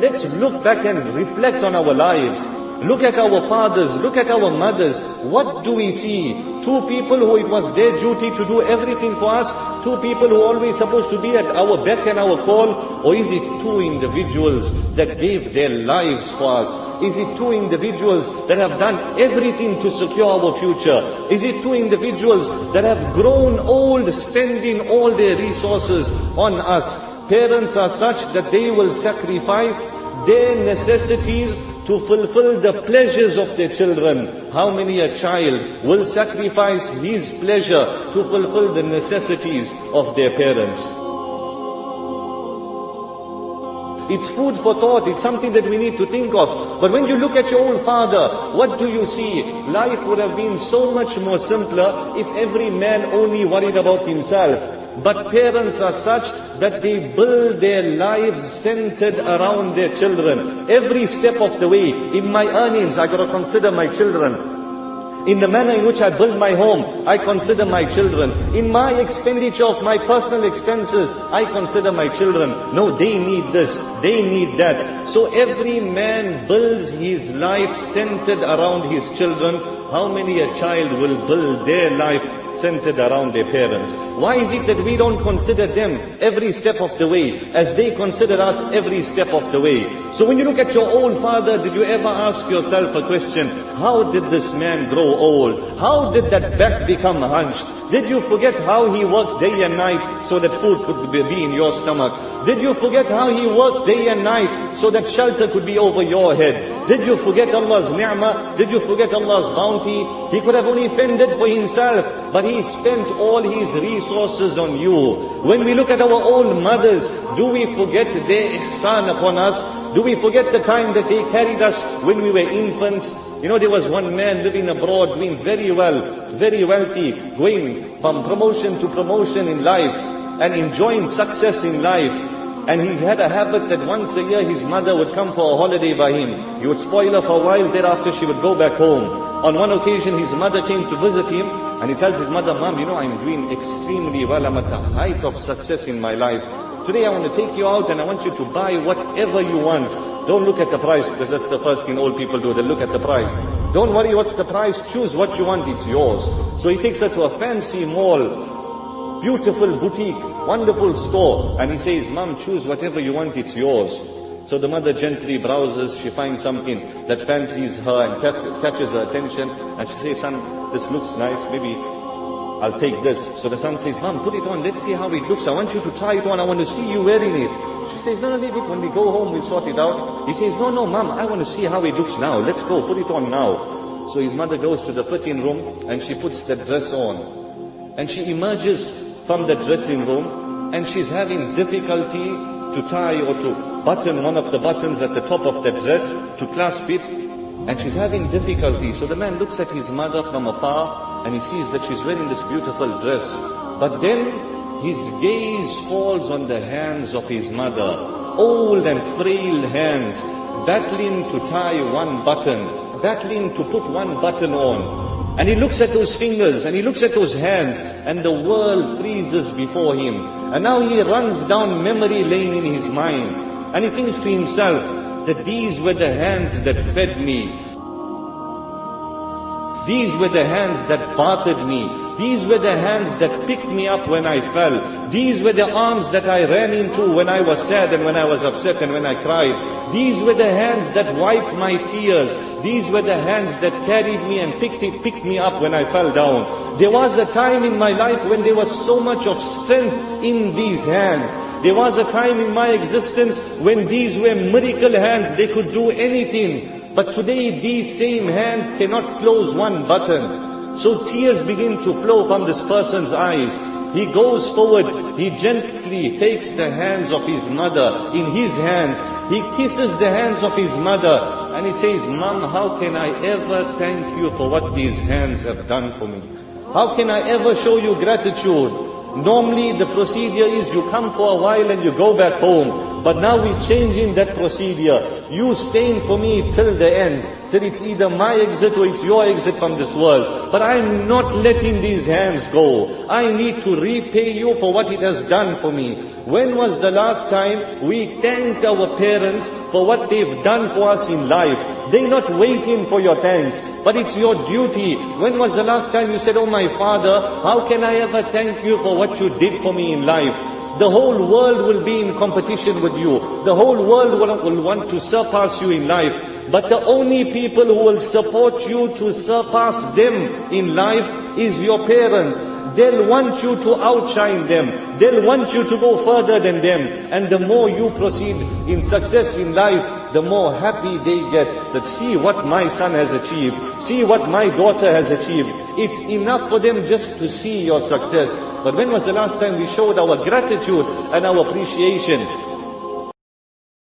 let's look back and reflect on our lives. Look at our fathers, look at our mothers. What do we see? Two people who it was their duty to do everything for us? Two people who are always supposed to be at our beck and our call? Or is it two individuals that gave their lives for us? Is it two individuals that have done everything to secure our future? Is it two individuals that have grown old, spending all their resources on us? Parents are such that they will sacrifice their necessities to fulfill the pleasures of their children. How many a child will sacrifice his pleasure to fulfill the necessities of their parents? It's food for thought, it's something that we need to think of. But when you look at your own father, what do you see? Life would have been so much more simpler if every man only worried about himself. But parents are such that they build their lives centered around their children. Every step of the way, in my earnings, I got to consider my children. In the manner in which I build my home, I consider my children. In my expenditure of my personal expenses, I consider my children. No, they need this, they need that. So every man builds his life centered around his children. How many a child will build their life centered around their parents? Why is it that we don't consider them every step of the way as they consider us every step of the way? So when you look at your own father, did you ever ask yourself a question? How did this man grow old? How did that back become hunched? Did you forget how he worked day and night so that food could be in your stomach? Did you forget how he worked day and night so that shelter could be over your head? Did you forget Allah's ni'mah? Did you forget Allah's bounty? He could have only fended for himself, but he spent all his resources on you. When we look at our own mothers, do we forget their ihsan upon us? Do we forget the time that they carried us when we were infants? You know, there was one man living abroad, doing very well, very wealthy, going from promotion to promotion in life, and enjoying success in life. And he had a habit that once a year his mother would come for a holiday by him. He would spoil her for a while, thereafter she would go back home. On one occasion his mother came to visit him, and he tells his mother, Mom, you know, I'm doing extremely well, I'm at the height of success in my life. Today I want to take you out and I want you to buy whatever you want. Don't look at the price, because that's the first thing old people do, they look at the price. Don't worry what's the price, choose what you want, it's yours. So he takes her to a fancy mall, beautiful boutique, wonderful store, and he says, Mom, choose whatever you want, it's yours. So the mother gently browses, she finds something that fancies her and catches her attention, and she says, Son, this looks nice, maybe I'll take this. So the son says, Mom, put it on, let's see how it looks, I want you to try it on, I want to see you wearing it. She says, no, leave it, when we go home we'll sort it out. He says, no, Mom, I want to see how it looks now, let's go, put it on now. So his mother goes to the fitting room and she puts the dress on. And she emerges from the dressing room and she's having difficulty to tie or to button one of the buttons at the top of the dress, to clasp it, and she's having difficulty. So the man looks at his mother from afar and he sees that she's wearing this beautiful dress. But then his gaze falls on the hands of his mother, old and frail hands, battling to tie one button, battling to put one button on. And he looks at those fingers and he looks at those hands, and the world freezes before him. And now he runs down memory lane in his mind, and he thinks to himself that these were the hands that fed me. These were the hands that bathed me. These were the hands that picked me up when I fell. These were the arms that I ran into when I was sad and when I was upset and when I cried. These were the hands that wiped my tears. These were the hands that carried me and picked me up when I fell down. There was a time in my life when there was so much of strength in these hands. There was a time in my existence when these were miracle hands. They could do anything. But today these same hands cannot close one button. So tears begin to flow from this person's eyes. He goes forward, he gently takes the hands of his mother in his hands. He kisses the hands of his mother and he says, Mom, how can I ever thank you for what these hands have done for me? How can I ever show you gratitude? Normally the procedure is you come for a while and you go back home. But now we're changing that procedure. You staying for me till the end, till it's either my exit or it's your exit from this world. But I'm not letting these hands go. I need to repay you for what it has done for me. When was the last time we thanked our parents for what they've done for us in life? They're not waiting for your thanks, but it's your duty. When was the last time you said, oh my father, how can I ever thank you for what you did for me in life? The whole world will be in competition with you. The whole world will want to surpass you in life. But the only people who will support you to surpass them in life is your parents. They'll want you to outshine them. They'll want you to go further than them. And the more you proceed in success in life, the more happy they get. That see what my son has achieved. See what my daughter has achieved. It's enough for them just to see your success. But when was the last time we showed our gratitude and our appreciation?